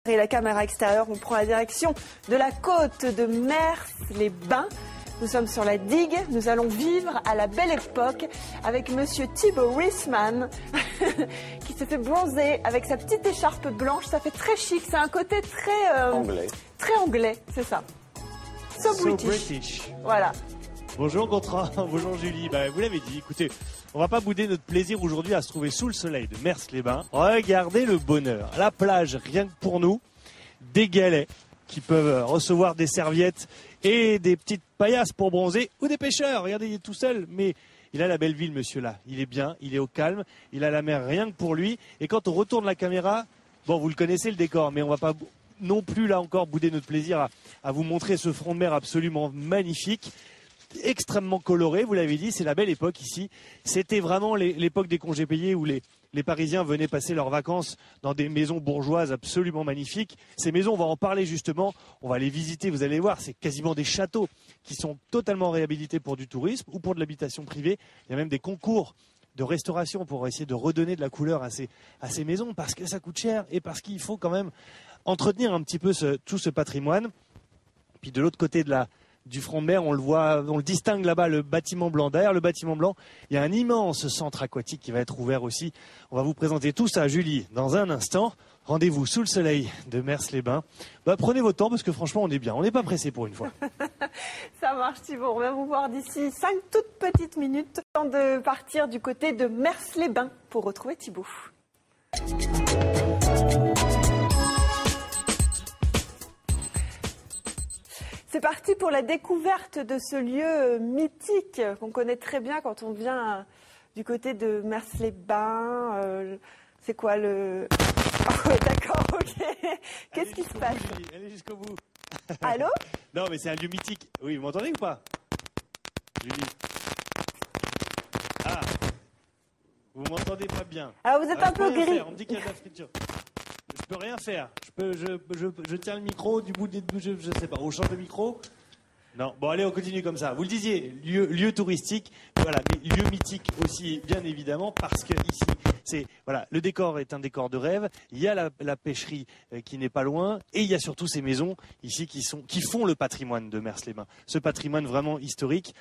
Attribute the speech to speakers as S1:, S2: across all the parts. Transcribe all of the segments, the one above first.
S1: Et la caméra extérieure, on prend la direction de la côte de Mers-les-Bains. Nous sommes sur la digue, nous allons vivre à la belle époque avec monsieur Thibaut Reisman qui se fait bronzer avec sa petite écharpe blanche. Ça fait très chic, c'est un côté très
S2: anglais.
S1: Très anglais, c'est ça. So British. Voilà.
S3: Bonjour Gontran, bonjour Julie. Vous l'avez dit, écoutez, on va pas bouder notre plaisir aujourd'hui à se trouver sous le soleil de Mers-les-Bains. Regardez le bonheur. La plage, rien que pour nous, des galets qui peuvent recevoir des serviettes et des petites paillasses pour bronzer ou des pêcheurs. Regardez, il est tout seul, mais il a la belle ville, monsieur-là. Il est bien, il est au calme, il a la mer rien que pour lui. Et quand on retourne la caméra, bon, vous le connaissez le décor, mais on va pas non plus là encore bouder notre plaisir à vous montrer ce front de mer absolument magnifique. Extrêmement coloré, vous l'avez dit, c'est la belle époque ici. C'était vraiment l'époque des congés payés où les Parisiens venaient passer leurs vacances dans des maisons bourgeoises absolument magnifiques. Ces maisons, on va en parler justement, on va les visiter, vous allez voir, c'est quasiment des châteaux qui sont totalement réhabilités pour du tourisme ou pour de l'habitation privée. Il y a même des concours de restauration pour essayer de redonner de la couleur à ces maisons parce que ça coûte cher et parce qu'il faut quand même entretenir un petit peu tout ce patrimoine. Puis de l'autre côté du front de mer, on le voit, on le distingue là-bas, le bâtiment blanc. Derrière le bâtiment blanc, il y a un immense centre aquatique qui va être ouvert aussi. On va vous présenter tout ça, Julie, dans un instant. Rendez-vous sous le soleil de Mers-les-Bains. Prenez votre temps parce que franchement, on est bien. On n'est pas pressé pour une fois.
S1: Ça marche, Thibaut. On va vous voir d'ici 5 toutes petites minutes. Temps de partir du côté de Mers-les-Bains pour retrouver Thibaut. C'est parti pour la découverte de ce lieu mythique qu'on connaît très bien quand on vient du côté de Mers-les-Bains. C'est quoi le... Oh, d'accord, ok. Qu'est-ce qui se passe?
S3: Allez jusqu'au bout.
S1: Allô?
S3: Non, mais c'est un lieu mythique. Oui, vous m'entendez ou pas? Julie. Ah, vous m'entendez pas bien.
S1: Alors vous êtes un peu gris.
S3: On me dit qu'il y a de la friture. Je peux rien faire. Je tiens le micro du bout je sais pas. On change de micro. Non. Bon, allez, on continue comme ça. Vous le disiez, lieu touristique, voilà, mais lieu mythique aussi, bien évidemment, parce que ici, le décor est un décor de rêve. Il y a la pêcherie qui n'est pas loin, et il y a surtout ces maisons ici qui font le patrimoine de Mers-les-Bains. Ce patrimoine vraiment historique.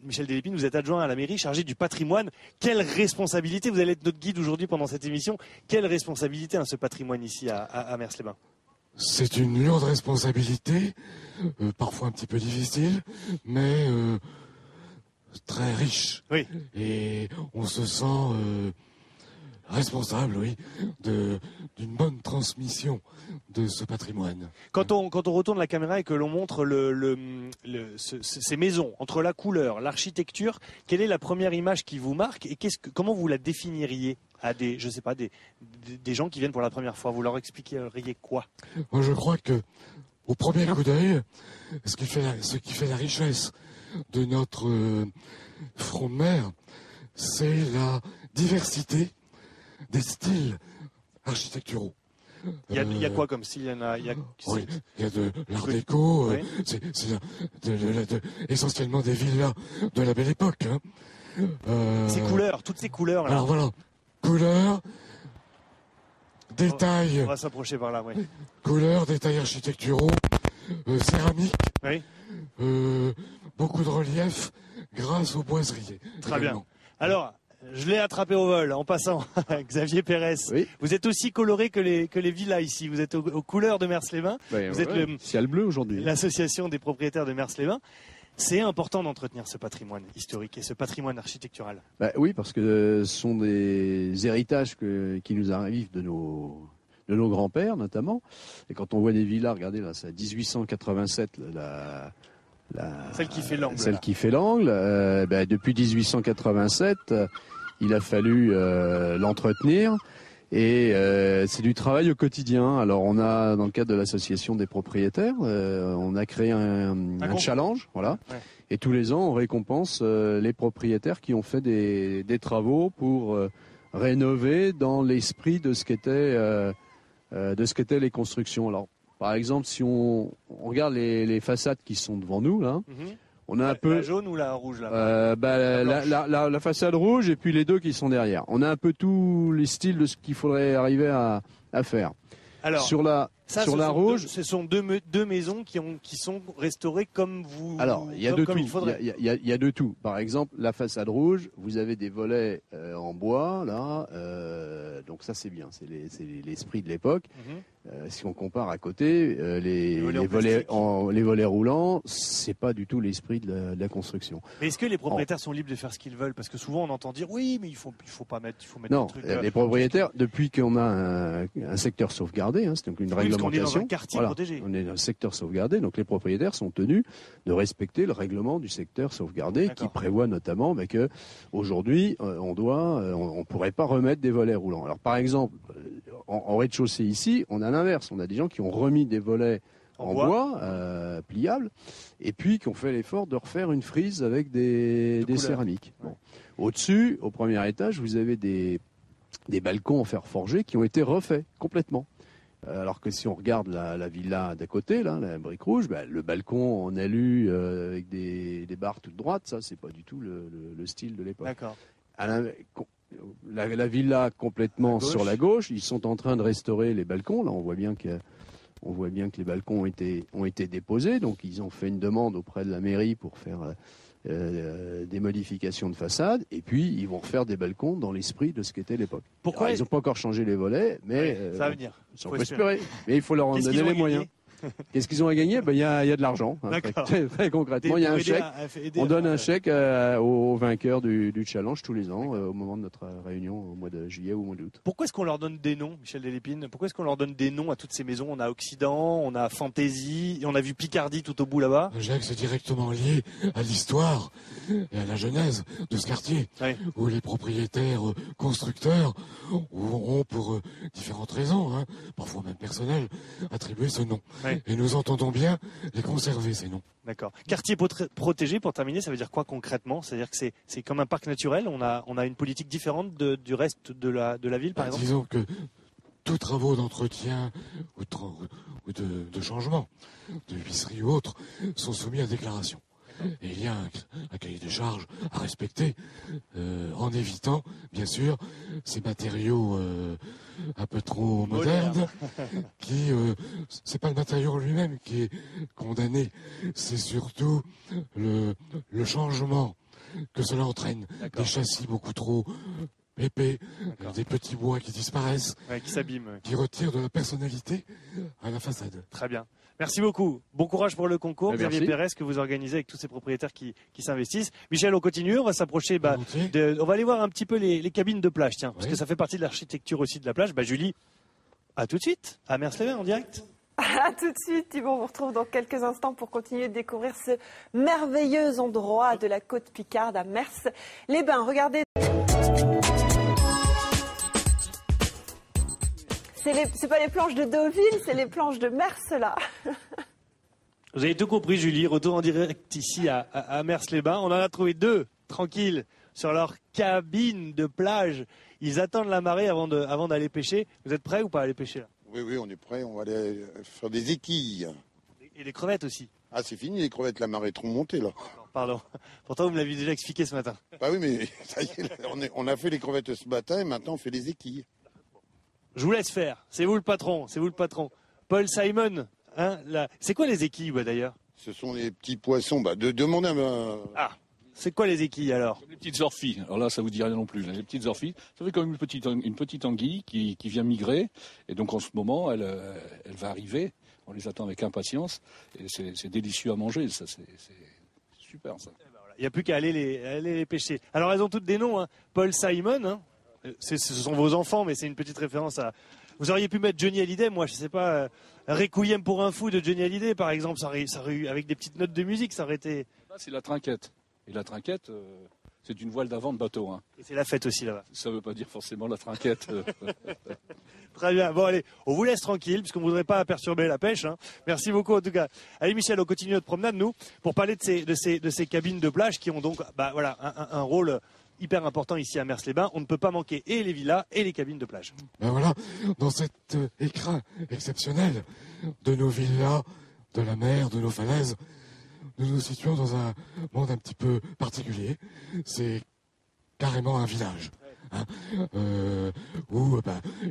S3: Michel Delépine, vous êtes adjoint à la mairie chargé du patrimoine. Quelle responsabilité, vous allez être notre guide aujourd'hui pendant cette émission. Quelle responsabilité ce patrimoine ici à Mers-les-Bains?
S4: C'est une lourde responsabilité, parfois un petit peu difficile, mais très riche.
S3: Oui.
S4: Et on se sent responsable, oui, d'une bonne transmission de ce patrimoine.
S3: Quand on retourne la caméra et que l'on montre ces maisons, entre la couleur, l'architecture, quelle est la première image qui vous marque et comment vous la définiriez à des gens qui viennent pour la première fois? Vous leur expliqueriez quoi?
S4: Moi, je crois que, au premier coup d'œil, ce qui fait la richesse de notre front de mer, c'est la diversité des styles architecturaux.
S3: Il y a quoi comme style? Il y
S4: a de l'art déco, oui. C'est essentiellement des villas de la belle époque.
S3: Ces couleurs, toutes ces couleurs là.
S4: Alors voilà, couleurs, détails.
S3: On va s'approcher par là, oui.
S4: Couleurs, détails architecturaux, céramique,
S3: oui.
S4: beaucoup de relief grâce aux boiseries.
S3: Très bien. Alors, je l'ai attrapé au vol en passant. Xavier Pérez. Oui. Vous êtes aussi coloré que les villas ici. Vous êtes aux couleurs de Mers-les-Bains.
S5: Vous êtes le ciel bleu aujourd'hui.
S3: L'association des propriétaires de Mers-les-Bains. C'est important d'entretenir ce patrimoine historique et ce patrimoine architectural.
S5: Oui, parce que ce sont des héritages qui nous arrivent de nos grands-pères notamment. Et quand on voit des villas, regardez là, c'est 1887
S3: celle qui fait l'angle.
S5: Celle qui fait l'angle. Depuis 1887, il a fallu l'entretenir. Et c'est du travail au quotidien. Alors on a, dans le cadre de l'association des propriétaires, on a créé un challenge, voilà. Ouais. Et tous les ans, on récompense les propriétaires qui ont fait des travaux pour rénover dans l'esprit de ce qu'étaient les constructions. Alors, par exemple, si on regarde les façades qui sont devant nous, là. Mm-hmm. On a un peu
S3: la jaune ou la rouge là
S5: la façade rouge et puis les deux qui sont derrière. On a un peu tous les styles de ce qu'il faudrait arriver à faire.
S3: Alors, Ça,
S5: Sur la Rouge,
S3: ce sont deux maisons qui sont restaurées comme vous.
S5: alors il y a de tout.
S3: Il faudrait.
S5: Il y a de tout. Par exemple, la façade rouge, vous avez des volets en bois là, donc ça c'est bien, c'est l'esprit de l'époque. Si on compare à côté, les volets roulants, c'est pas du tout l'esprit de la construction.
S3: Mais est-ce que les propriétaires sont libres de faire ce qu'ils veulent? Parce que souvent on entend dire oui, mais il faut pas mettre.
S5: Non,
S3: des trucs,
S5: les propriétaires, depuis qu'on a un secteur sauvegardé, c'est donc une réglementation.
S3: On est dans un quartier protégé.
S5: On est dans un secteur sauvegardé, donc les propriétaires sont tenus de respecter le règlement du secteur sauvegardé, qui prévoit notamment que aujourd'hui on pourrait pas remettre des volets roulants. Alors par exemple, en rez-de-chaussée ici, on a l'inverse. On a des gens qui ont remis des volets en bois pliables, et puis qui ont fait l'effort de refaire une frise avec des céramiques. Bon. Au-dessus, au premier étage, vous avez des balcons en fer forgé qui ont été refaits complètement. Alors que si on regarde la villa d'à côté, là, la brique rouge, le balcon en alu avec des barres toutes droites, ça, c'est pas du tout le style de l'époque.
S3: D'accord.
S5: La villa complètement sur la gauche, ils sont en train de restaurer les balcons. Là, on voit bien que les balcons ont été déposés. Donc, ils ont fait une demande auprès de la mairie pour faire des modifications de façade. Et puis, ils vont refaire des balcons dans l'esprit de ce qu'était l'époque.
S3: Pourquoi
S5: ils n'ont pas encore changé les volets, mais
S3: ça va venir.
S5: On peut espérer. Mais il faut leur en donner les moyens. Qu'est-ce qu'ils ont à gagner? Il y a de l'argent. Très concrètement, il y a un chèque. On donne un chèque aux vainqueurs du challenge tous les ans au moment de notre réunion au mois de juillet ou au mois d'août.
S3: Pourquoi est-ce qu'on leur donne des noms, Michel Delépine? Pourquoi est-ce qu'on leur donne des noms à toutes ces maisons? On a Occident, on a Fantaisie, on a vu Picardie tout au bout là-bas.
S4: Jacques, c'est directement lié à l'histoire et à la genèse de ce quartier, où les propriétaires constructeurs ont, pour différentes raisons, parfois même personnelles, attribué ce nom. Et nous entendons bien les conserver, ces noms.
S3: D'accord. Quartier protégé, pour terminer, ça veut dire quoi concrètement? C'est-à-dire que c'est comme un parc naturel, on a une politique différente du reste de la ville, par exemple?
S4: Disons que tous travaux d'entretien ou de changement, de huisserie ou autre, sont soumis à déclaration. Et il y a un cahier des charges à respecter, en évitant, bien sûr, ces matériaux un peu trop modernes, c'est pas le matériau lui-même qui est condamné, c'est surtout le changement que cela entraîne. Des châssis beaucoup trop épais, des petits bois qui disparaissent,
S3: qui s'abîment,
S4: qui retirent de la personnalité à la façade.
S3: Très bien. Merci beaucoup. Bon courage pour le concours, Xavier Pérez, que vous organisez avec tous ces propriétaires qui s'investissent. Michel, on continue, on va s'approcher. On va aller voir un petit peu les cabines de plage, tiens, parce que ça fait partie de l'architecture aussi de la plage. Julie, à tout de suite, à Mers-les-Bains en direct.
S1: À tout de suite, Thibaut. On vous retrouve dans quelques instants pour continuer de découvrir ce merveilleux endroit de la côte Picarde à Mers-les-Bains. Regardez. C'est pas les planches de Deauville, c'est les planches de Mers, là.
S3: Vous avez tout compris, Julie. Retour en direct ici à Mers-les-Bains. On en a trouvé deux, tranquilles, sur leur cabine de plage. Ils attendent la marée avant d'aller pêcher. Vous êtes prêts ou pas à aller pêcher là?
S2: Oui, on est prêts. On va aller faire des équilles.
S3: Et les crevettes aussi.
S2: Ah, c'est fini les crevettes, la marée est trop montée là.
S3: Pardon. Pourtant, vous me l'aviez déjà expliqué ce matin.
S2: Bah oui, mais ça y est, on a fait les crevettes ce matin et maintenant on fait les équilles.
S3: Je vous laisse faire. C'est vous le patron. Paul Simon. C'est quoi les équilles d'ailleurs?
S2: Ce sont les petits poissons. Demandez à
S3: c'est quoi les équilles alors?
S6: Les petites orphies. Alors là, ça vous dit rien non plus. Les petites orphies, ça fait comme une petite anguille qui vient migrer. Et donc en ce moment, elle va arriver. On les attend avec impatience. Et c'est délicieux à manger. Ça, c'est super ça.
S3: Il n'y a plus qu'à aller les pêcher. Alors elles ont toutes des noms. Paul Simon. Ce sont vos enfants, mais c'est une petite référence à... Vous auriez pu mettre Johnny Hallyday, moi je sais pas, Requiem pour un fou de Johnny Hallyday par exemple, ça aurait avec des petites notes de musique, ça aurait été...
S6: Là c'est la trinquette, et la trinquette c'est une voile d'avant de bateau.
S3: Et c'est la fête aussi là-bas.
S6: Ça ne veut pas dire forcément la trinquette.
S3: Très bien, bon allez, on vous laisse tranquille, puisqu'on ne voudrait pas perturber la pêche. Merci beaucoup en tout cas. Allez Michel, on continue notre promenade nous, pour parler de ces cabines de plage qui ont donc un rôle... hyper important ici à Mers-les-Bains. On ne peut pas manquer et les villas et les cabines de plage.
S4: Voilà, dans cet écrin exceptionnel de nos villas, de la mer, de nos falaises, nous nous situons dans un monde un petit peu particulier. C'est carrément un village. hein, où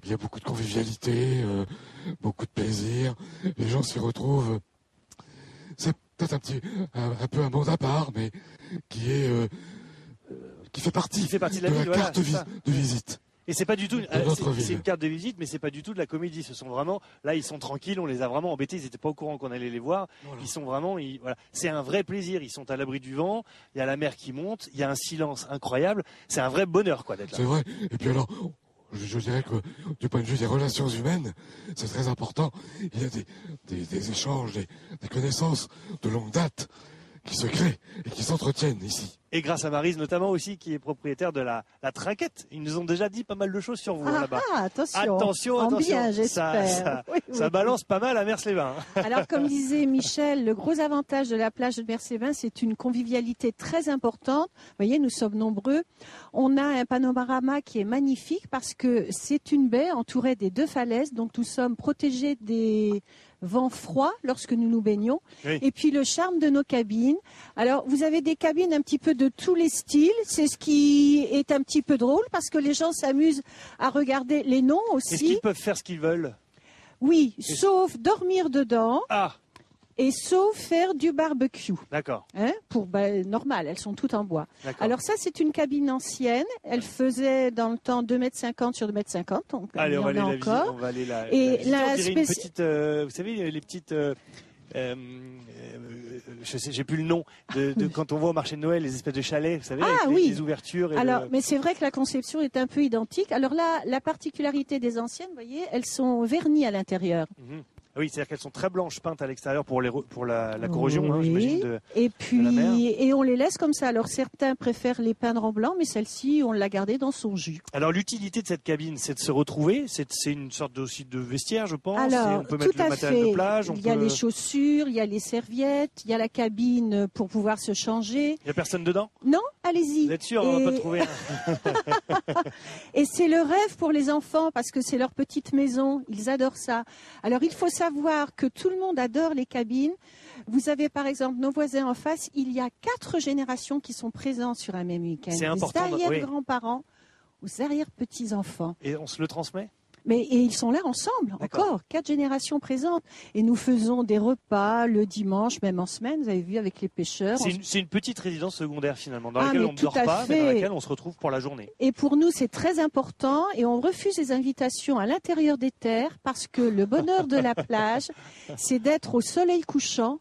S4: il y a beaucoup de convivialité, beaucoup de plaisir, les gens s'y retrouvent. C'est peut-être un peu un monde à part, mais qui fait partie
S3: de la ville,
S4: carte de visite.
S3: Et c'est pas du tout,
S4: c'est
S3: une carte de visite, mais c'est pas du tout de la comédie. Ce sont vraiment, là, ils sont tranquilles, on les a vraiment embêtés, ils n'étaient pas au courant qu'on allait les voir. Voilà. Ils sont vraiment, voilà. C'est un vrai plaisir. Ils sont à l'abri du vent, il y a la mer qui monte, il y a un silence incroyable. C'est un vrai bonheur, quoi, d'être là.
S4: C'est vrai. Et puis alors, je dirais que du point de vue des relations humaines, c'est très important. Il y a des échanges, des connaissances de longue date qui se créent et qui s'entretiennent ici.
S3: Et grâce à Maryse notamment aussi, qui est propriétaire de la Trinquette. Ils nous ont déjà dit pas mal de choses sur vous là-bas.
S7: Attention. En bien, j'espère.
S3: Ça balance pas mal à Mers-les-Bains.
S7: Alors, comme disait Michel, le gros avantage de la plage de Mers-les-Bains, c'est une convivialité très importante. Vous voyez, nous sommes nombreux. On a un panorama qui est magnifique parce que c'est une baie entourée des 2 falaises. Donc, nous sommes protégés des vent froid lorsque nous nous baignons. Oui. Et puis le charme de nos cabines. Alors, vous avez des cabines un petit peu de tous les styles. C'est ce qui est un petit peu drôle parce que les gens s'amusent à regarder les noms aussi.
S3: Est-ce qu'ils peuvent faire ce qu'ils veulent?
S7: Oui, sauf dormir dedans.
S3: Ah.
S7: Et sauf faire du barbecue.
S3: D'accord.
S7: Hein, normal, elles sont toutes en bois. Alors ça, c'est une cabine ancienne. Elle faisait dans le temps 2,50 m sur 2,50 m. Donc
S3: allez, on va aller
S7: encore.
S3: On va aller la visiter. On dirait une petite, vous savez, les petites... je sais, j'ai plus le nom de quand on voit au marché de Noël les espèces de chalets, vous savez, avec les ouvertures.
S7: Alors, mais c'est vrai que la conception est un peu identique. Alors là, la particularité des anciennes, vous voyez, elles sont vernies à l'intérieur.
S3: Oui, c'est-à-dire qu'elles sont très blanches peintes à l'extérieur pour la corrosion, hein, j'imagine.
S7: Et on les laisse comme ça. Alors certains préfèrent les peindre en blanc, mais celle-ci, on l'a gardée dans son jus.
S3: Alors l'utilité de cette cabine, c'est de se retrouver. C'est une sorte aussi de vestiaire, je pense.
S7: Alors,
S3: on peut mettre le matériel de plage.
S7: Il y a les chaussures, il y a les serviettes, il y a la cabine pour pouvoir se changer.
S3: Il n'y a personne dedans?
S7: Non, allez-y.
S3: Vous êtes sûr, on va pas trouver un...
S7: Et c'est le rêve pour les enfants parce que c'est leur petite maison. Ils adorent ça. Alors il faut savoir que tout le monde adore les cabines. Vous avez par exemple nos voisins en face, il y a 4 générations qui sont présentes sur un même week-end.
S3: C'est important.
S7: Des arrière-grands-parents aux arrière-petits-enfants.
S3: Et on se le transmet?
S7: Et ils sont là ensemble, encore, 4 générations présentes. Et nous faisons des repas le dimanche, même en semaine, vous avez vu, avec les pêcheurs.
S3: C'est une petite résidence secondaire finalement, dans laquelle on ne dort pas, mais dans laquelle on se retrouve pour la journée.
S7: Et pour nous, c'est très important et on refuse les invitations à l'intérieur des terres parce que le bonheur de la plage, c'est d'être au soleil couchant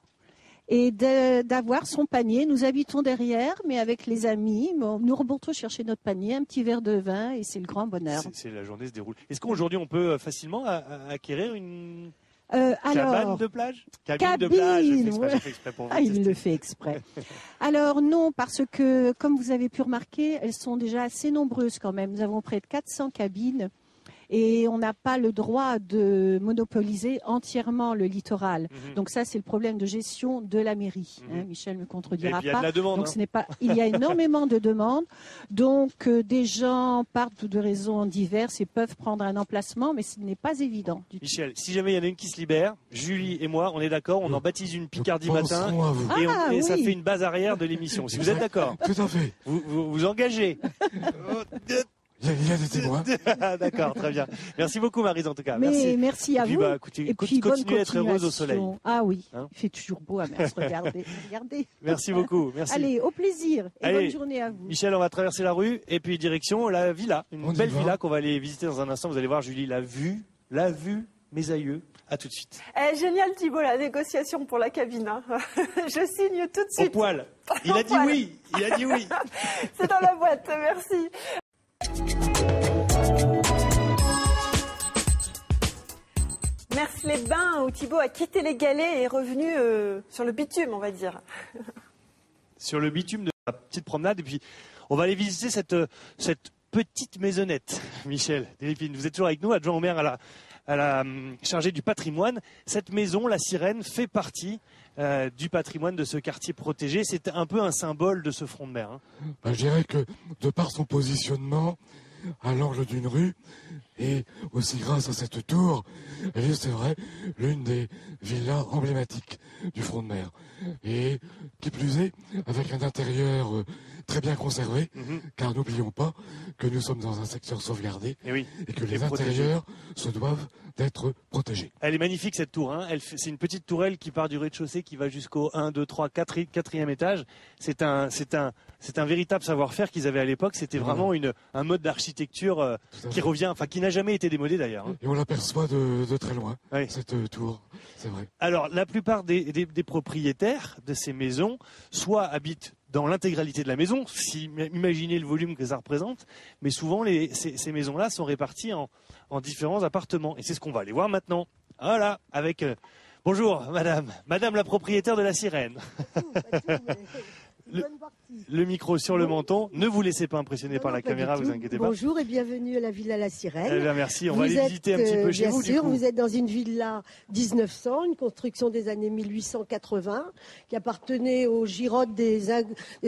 S7: et d'avoir son panier. Nous habitons derrière, mais avec les amis, nous remontons chercher notre panier, un petit verre de vin, et c'est le grand bonheur.
S3: La journée se déroule. Est-ce qu'aujourd'hui on peut facilement acquérir une cabane de plage?
S7: Cabine
S3: de plage, j'ai fait exprès pour vous.
S7: Il le fait exprès. Alors non, parce que, comme vous avez pu remarquer, elles sont déjà assez nombreuses quand même. Nous avons près de 400 cabines. Et on n'a pas le droit de monopoliser entièrement le littoral. Donc ça, c'est le problème de gestion de la mairie. Michel ne me contredira pas.
S3: Il y a de la demande.
S7: Donc ce n'est pas. Il y a énormément de demandes. Donc des gens partent de raisons diverses et peuvent prendre un emplacement, mais ce n'est pas évident du tout.
S3: Michel, si jamais il y en a une qui se libère, Julie et moi, on est d'accord, on en baptise une Picardie matin et ça fait une base arrière de l'émission. Si vous êtes d'accord.
S4: Tout à fait.
S3: Vous engagez.
S4: Il y a des témoins.
S3: D'accord, très bien. Merci beaucoup, Maryse, en tout cas.
S7: Merci à vous.
S3: Et puis, continuez à être heureuse au soleil.
S7: Ah oui, il fait toujours beau à Mers. Regardez.
S3: Merci beaucoup. Merci.
S7: Allez, au plaisir. Et bonne journée à vous.
S3: Michel, on va traverser la rue et puis direction la villa. Une belle villa qu'on va aller visiter dans un instant. Vous allez voir, Julie, la vue, mes aïeux. À tout de suite.
S1: Génial, Thibault, la négociation pour la cabine. Hein. Je signe tout de suite.
S3: Au poil. Il a dit oui.
S1: C'est dans la boîte, merci. Mers-les-Bains, où Thibault a quitté les galets et est revenu sur le bitume, on va dire.
S3: Sur le bitume de la petite promenade. Et puis, on va aller visiter cette petite maisonnette. Michel Delépine, vous êtes toujours avec nous, adjoint au maire à la chargée du patrimoine. Cette maison, la Sirène, fait partie du patrimoine de ce quartier protégé. C'est un peu un symbole de ce front de mer.
S4: Je dirais que, de par son positionnement, à l'angle d'une rue. Et aussi grâce à cette tour, elle est, c'est vrai, l'une des villas emblématiques du front de mer. Et qui plus est, avec un intérieur très bien conservé, car n'oublions pas que nous sommes dans un secteur sauvegardé et que les intérieurs se doivent d'être protégés.
S3: Elle est magnifique cette tour, hein. C'est une petite tourelle qui part du rez-de-chaussée qui va jusqu'au 1, 2, 3, 4e étage. C'est un véritable savoir-faire qu'ils avaient à l'époque. C'était vraiment un mode d'architecture qui revient, enfin qui n'a jamais été démodé d'ailleurs. Hein.
S4: Et on l'aperçoit de très loin, cette tour, c'est vrai.
S3: Alors la plupart des propriétaires de ces maisons soit habitent dans l'intégralité de la maison, imaginez le volume que ça représente, mais souvent ces maisons-là sont réparties en différents appartements. Et c'est ce qu'on va aller voir maintenant. Voilà, avec... bonjour madame la propriétaire de la Sirène. Le micro sur le menton. Ne vous laissez pas impressionner par la caméra, vous inquiétez pas.
S8: Bonjour et bienvenue à la Villa La Sirène.
S3: Eh bien, merci, on va aller visiter un petit peu chez vous.
S8: Bien sûr, vous êtes dans une villa 1900, une construction des années 1880, qui appartenait aux girottes des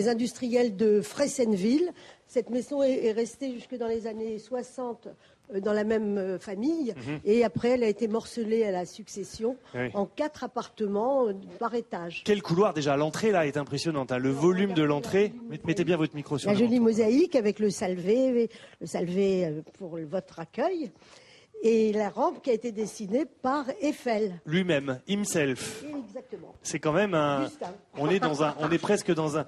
S8: industriels de Fressenville. Cette maison est restée jusque dans les années 60 dans la même famille. Et après, elle a été morcelée à la succession en 4 appartements par étage.
S3: Quel couloir déjà. L'entrée là est impressionnante. Hein. Le volume de l'entrée. Mettez bien votre micro sur
S8: la jolie mosaïque avec le salvé pour votre accueil. Et la rampe qui a été dessinée par Eiffel.
S3: Lui-même, himself.
S8: Exactement.
S3: C'est quand même un. On est presque dans un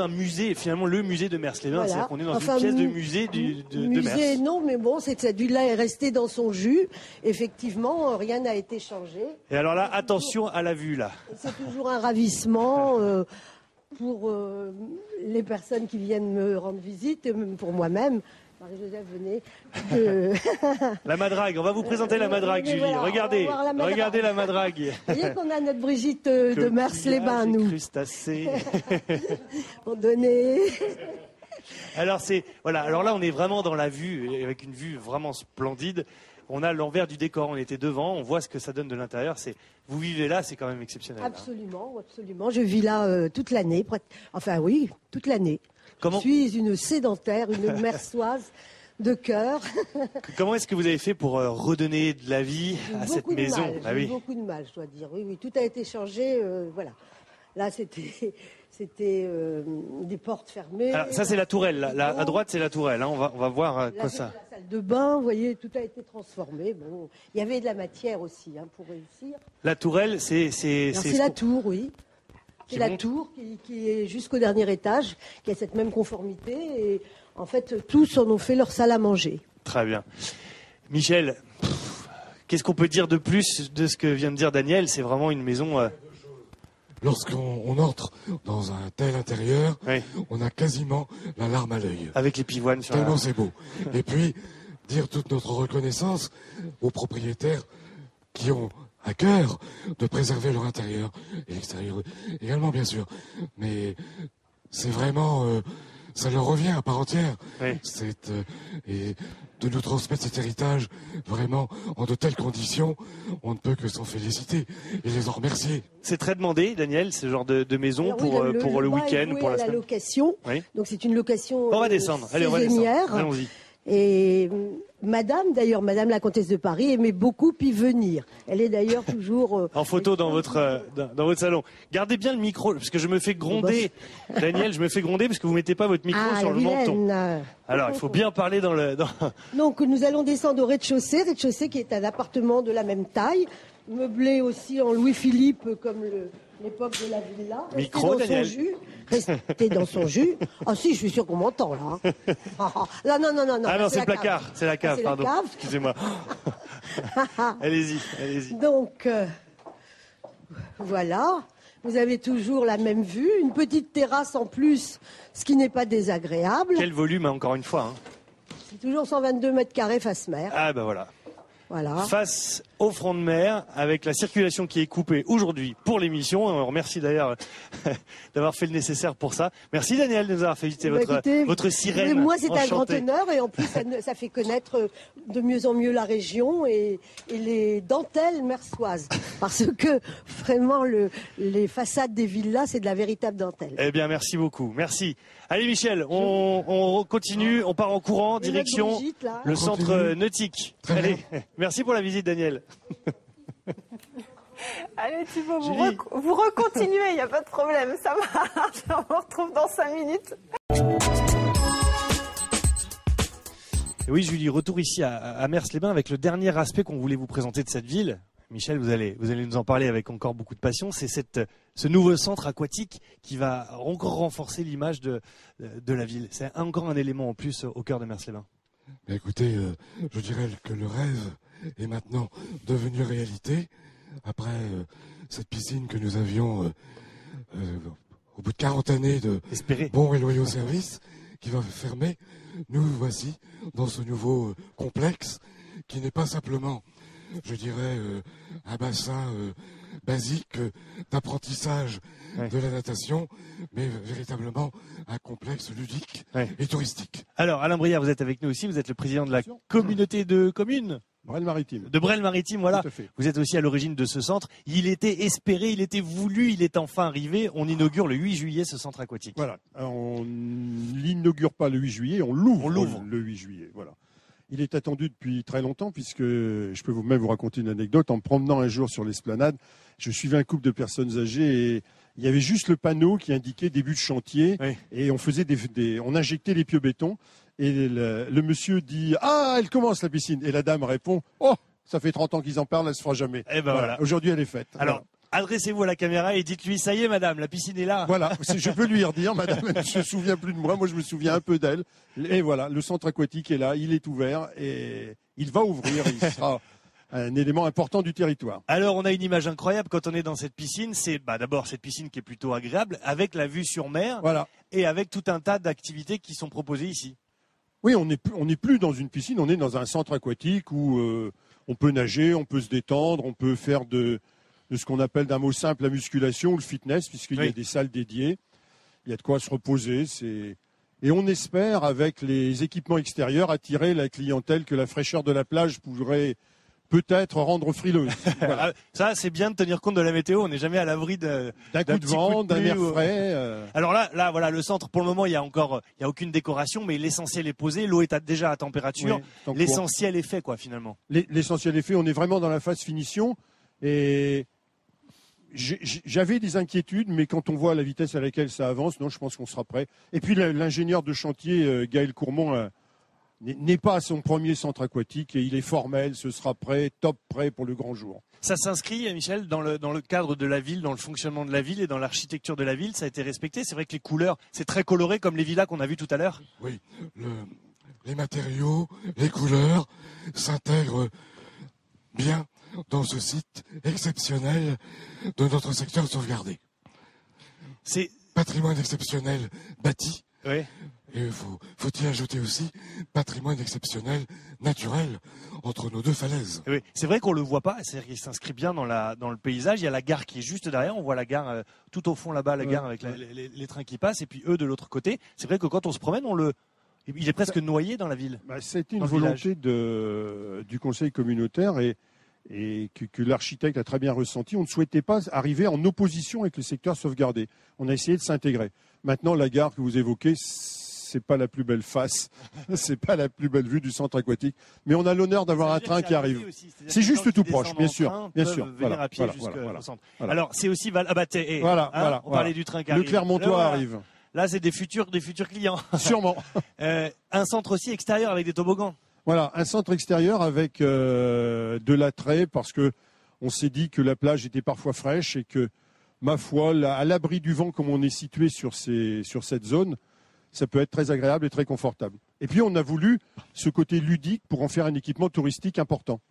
S3: musée. Finalement, le musée de Mers-les-Bains.
S8: Voilà.
S3: C'est-à-dire qu'on est dans une pièce de musée de Mers.
S8: Musée, non, mais bon, cette villa est restée dans son jus. Effectivement, rien n'a été changé.
S3: Et alors là, attention à la vue là.
S8: C'est toujours un ravissement. Pour les personnes qui viennent me rendre visite, et même pour moi-même. Marie-Joseph, venez.
S3: La madrague, on va vous présenter la madrague, Julie.
S8: Voilà,
S3: regardez la madrague.
S8: Vous voyez qu'on a notre Brigitte de Mers-les-Bains, nous.
S3: Crustacés.
S8: Pour donner.
S3: Alors alors là, on est vraiment dans la vue, avec une vue vraiment splendide. On a l'envers du décor, on était devant, on voit ce que ça donne de l'intérieur. Vous vivez là, c'est quand même exceptionnel.
S8: Absolument, absolument. Je vis là toute l'année. Enfin oui, toute l'année. Je suis une sédentaire, une mersoise de cœur.
S3: Comment est-ce que vous avez fait pour redonner de la vie à cette maison?
S8: J'ai eu beaucoup de mal, je dois dire. Oui, tout a été changé. Voilà. Là, c'était des portes fermées.
S3: Alors, ça, c'est la tourelle. À droite, c'est la tourelle. Hein. On va voir quoi ça.
S8: La salle de bain, vous voyez, tout a été transformé. Bon, il y avait de la matière aussi pour réussir.
S3: La tourelle, c'est
S8: la tour, oui. C'est la tour qui est jusqu'au dernier étage, qui a cette même conformité. Et en fait, tous en ont fait leur salle à manger.
S3: Très bien. Michel, qu'est-ce qu'on peut dire de plus de ce que vient de dire Daniel? C'est vraiment une maison...
S4: Lorsqu'on entre dans un tel intérieur, on a quasiment la larme à l'œil.
S3: Avec les pivoines sur
S4: tellement c'est beau. Et puis, dire toute notre reconnaissance aux propriétaires qui ont à cœur de préserver leur intérieur et l'extérieur également, bien sûr. Mais c'est vraiment... ça leur revient à part entière. Et de nous transmettre cet héritage vraiment en de telles conditions, on ne peut que s'en féliciter et les en remercier.
S3: C'est très demandé, Daniel, ce genre de maison. Alors, pour le week-end, pour la semaine.
S8: La location. Donc c'est une location.
S3: On va descendre. Allez, on va descendre. Allons-y.
S8: Et madame la comtesse de Paris, aimait beaucoup y venir. Elle est d'ailleurs toujours...
S3: en photo dans votre salon. Gardez bien le micro, parce que je me fais gronder. Daniel, je me fais gronder parce que vous ne mettez pas votre micro sur le menton. Alors, il faut bien parler dans le...
S8: Donc, nous allons descendre au rez-de-chaussée qui est un appartement de la même taille, meublé aussi en Louis-Philippe, comme l'époque de la villa.
S3: Micro, Daniel.
S8: Restez dans son jus. Ah si, je suis sûr qu'on m'entend là. Non.
S3: Ah non, c'est le placard. C'est la cave, pardon. Excusez-moi. Allez-y.
S8: Donc, voilà. Vous avez toujours la même vue. Une petite terrasse en plus, ce qui n'est pas désagréable.
S3: Quel volume, encore une fois.
S8: C'est toujours 122 mètres carrés face mer.
S3: Ah ben voilà.
S8: Voilà.
S3: Face au front de mer, avec la circulation qui est coupée aujourd'hui pour l'émission. On remercie d'ailleurs d'avoir fait le nécessaire pour ça. Merci Daniel de nous avoir fait visiter votre sirène.
S8: Mais moi, c'est un grand
S3: enchantée.
S8: honneur et en plus, ça fait connaître de mieux en mieux la région et les dentelles mersoises. Parce que vraiment, les façades des villas, c'est de la véritable dentelle.
S3: Eh bien, merci beaucoup. Merci. Allez Michel, on continue, on part en courant, direction
S8: Brigitte, là.
S3: le centre nautique.
S4: Très
S3: Allez,
S4: bien.
S3: merci pour la visite Daniel.
S1: Allez Thibaut,
S3: Julie.
S1: vous recontinuez, il n'y a pas de problème, ça marche. On vous retrouve dans 5 minutes.
S3: Et oui Julie, retour ici à Mers-les-Bains avec le dernier aspect qu'on voulait vous présenter de cette ville. Michel, vous allez nous en parler avec encore beaucoup de passion. C'est ce nouveau centre aquatique qui va encore renforcer l'image de la ville. C'est encore un élément en plus au cœur de Mers-les-Bains.
S4: Mais écoutez, je dirais que le rêve est maintenant devenu réalité. Après cette piscine que nous avions au bout de 40 années de
S3: Espérez.
S4: bons et loyaux services qui va fermer, nous voici dans ce nouveau complexe qui n'est pas simplement, je dirais, un bassin basique d'apprentissage de la natation, mais véritablement un complexe ludique et touristique.
S3: Alors Alain Briard, vous êtes avec nous aussi, vous êtes le président de la communauté de communes
S9: Brel-Maritime.
S3: de Brel-Maritime, voilà.
S9: Tout à fait.
S3: Vous êtes aussi à l'origine de ce centre. Il était espéré, il était voulu, il est enfin arrivé. On inaugure le 8 juillet ce centre aquatique.
S9: Voilà. Alors, on l'inaugure pas le 8 juillet, on l'ouvre le 8 juillet. Voilà. Il est attendu depuis très longtemps puisque je peux même vous raconter une anecdote. En me promenant un jour sur l'esplanade, je suivais un couple de personnes âgées et il y avait juste le panneau qui indiquait début de chantier et on faisait on injectait les pieux béton et le monsieur dit « Ah, elle commence la piscine !» et la dame répond « Oh, ça fait 30 ans qu'ils en parlent, elle se fera jamais. »
S3: Eh ben voilà.
S9: Aujourd'hui, elle est faite.
S3: Alors, adressez-vous à la caméra et dites-lui, ça y est madame, la piscine est là.
S9: Voilà, je peux lui redire, madame, elle ne se souvient plus de moi, moi je me souviens un peu d'elle. Et voilà, le centre aquatique est là, il est ouvert et il va ouvrir, il sera un élément important du territoire.
S3: Alors, on a une image incroyable quand on est dans cette piscine. C'est d'abord cette piscine qui est plutôt agréable, avec la vue sur mer et avec tout un tas d'activités qui sont proposées ici.
S9: Oui, on n'est plus dans une piscine, on est dans un centre aquatique où on peut nager, on peut se détendre, on peut faire de ce qu'on appelle d'un mot simple la musculation ou le fitness, puisqu'il y a des salles dédiées. Il y a de quoi se reposer. Et on espère, avec les équipements extérieurs, attirer la clientèle que la fraîcheur de la plage pourrait peut-être rendre frileuse. Voilà.
S3: Ça, c'est bien de tenir compte de la météo. On n'est jamais à l'abri d'un
S9: coup de vent, d'un air frais.
S3: Alors là, voilà, le centre, pour le moment, il y a aucune décoration, mais l'essentiel est posé. L'eau est déjà à température.
S9: Oui,
S3: l'essentiel est fait, quoi, finalement.
S9: L'essentiel est fait. On est vraiment dans la phase finition. Et j'avais des inquiétudes, mais quand on voit la vitesse à laquelle ça avance, non, je pense qu'on sera prêt. Et puis l'ingénieur de chantier, Gaël Courmont, n'est pas à son premier centre aquatique et il est formel, ce sera prêt, top prêt pour le grand jour.
S3: Ça s'inscrit, Michel, dans le cadre de la ville, dans le fonctionnement de la ville et dans l'architecture de la ville. Ça a été respecté. C'est vrai que les couleurs, c'est très coloré comme les villas qu'on a vues tout à l'heure.
S4: Oui, les matériaux, les couleurs s'intègrent bien dans ce site exceptionnel de notre secteur sauvegardé.
S3: C'est
S4: patrimoine exceptionnel bâti.
S3: Oui.
S4: Et faut-il ajouter aussi patrimoine exceptionnel naturel entre nos deux falaises.
S3: Oui, c'est vrai qu'on le voit pas, c'est-à-dire qu'il s'inscrit bien dans le paysage. Il y a la gare qui est juste derrière, on voit la gare tout au fond là-bas, la gare avec les trains qui passent, et puis eux de l'autre côté. C'est vrai que quand on se promène, il est presque noyé dans la ville.
S9: C'était une volonté du conseil communautaire et que l'architecte a très bien ressenti. On ne souhaitait pas arriver en opposition avec le secteur sauvegardé. On a essayé de s'intégrer. Maintenant, la gare que vous évoquez, c'est pas la plus belle face, c'est pas la plus belle vue du centre aquatique, mais on a l'honneur d'avoir un train qui arrive. C'est juste tout proche, bien sûr, bien sûr.
S3: Venir à pied jusqu'au centre. Alors c'est aussi on parlait du train qui arrive.
S9: Le Clermontois arrive.
S3: Là, c'est des futurs clients.
S9: Sûrement.
S3: Un centre aussi extérieur avec des toboggans.
S9: Voilà, un centre extérieur avec de l'attrait parce que on s'est dit que la plage était parfois fraîche et que, ma foi, à l'abri du vent comme on est situé sur cette zone, ça peut être très agréable et très confortable. Et puis on a voulu ce côté ludique pour en faire un équipement touristique important,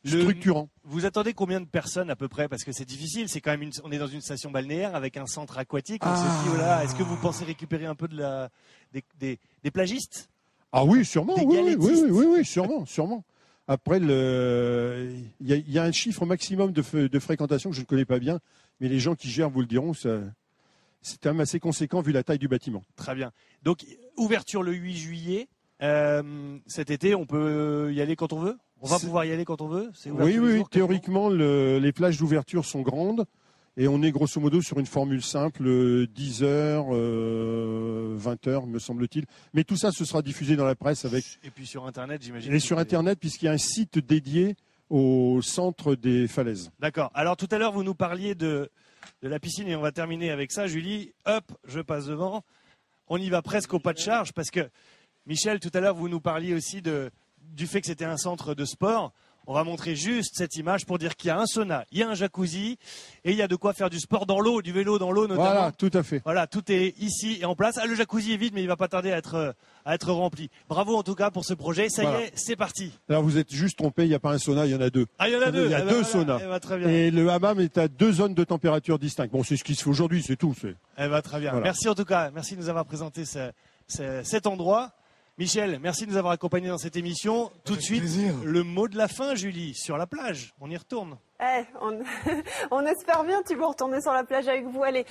S9: structurant.
S3: Vous attendez combien de personnes à peu près? Parce que c'est difficile, c'est quand même on est dans une station balnéaire avec un centre aquatique. On se dit, voilà, est-ce que vous pensez récupérer un peu des plagistes?
S9: Ah oui, sûrement, oui, sûrement. Après, il y a un chiffre maximum de fréquentation que je ne connais pas bien, mais les gens qui gèrent vous le diront, c'est quand même assez conséquent vu la taille du bâtiment.
S3: Très bien. Donc, ouverture le 8 juillet. Cet été, on peut y aller quand on veut? On va pouvoir y aller quand on veut?
S9: Oui. Théoriquement, les plages d'ouverture sont grandes. Et on est grosso modo sur une formule simple, 10 heures, 20 heures, me semble-t-il. Mais tout ça, ce sera diffusé dans la presse avec.
S3: Et puis sur Internet, j'imagine.
S9: Et sur Internet, puisqu'il y a un site dédié au centre des falaises.
S3: D'accord. Alors tout à l'heure, vous nous parliez de la piscine et on va terminer avec ça. Julie, hop, je passe devant. On y va presque au pas de charge parce que, Michel, tout à l'heure, vous nous parliez aussi du fait que c'était un centre de sport. On va montrer juste cette image pour dire qu'il y a un sauna, il y a un jacuzzi et il y a de quoi faire du sport dans l'eau, du vélo dans l'eau notamment.
S9: Voilà, tout à fait.
S3: Voilà, tout est ici et en place. Ah, le jacuzzi est vide, mais il va pas tarder à être rempli. Bravo en tout cas pour ce projet. Ça y est, c'est parti.
S9: Alors vous êtes juste trompé, il n'y a pas un sauna, il y en a deux.
S3: Ah, il y en a deux.
S9: Il y a deux saunas.
S3: Très bien.
S9: Et le hammam est à 2 zones de température distinctes. Bon, c'est ce qui se fait aujourd'hui, c'est tout.
S3: Très bien.
S9: Voilà.
S3: Merci en tout cas. Merci de nous avoir présenté cet endroit. Michel, merci de nous avoir accompagnés dans cette émission. Tout de suite, le mot de la fin, Julie, sur la plage. On y retourne.
S1: On espère bien, Thibaut, retourner sur la plage avec vous. Allez,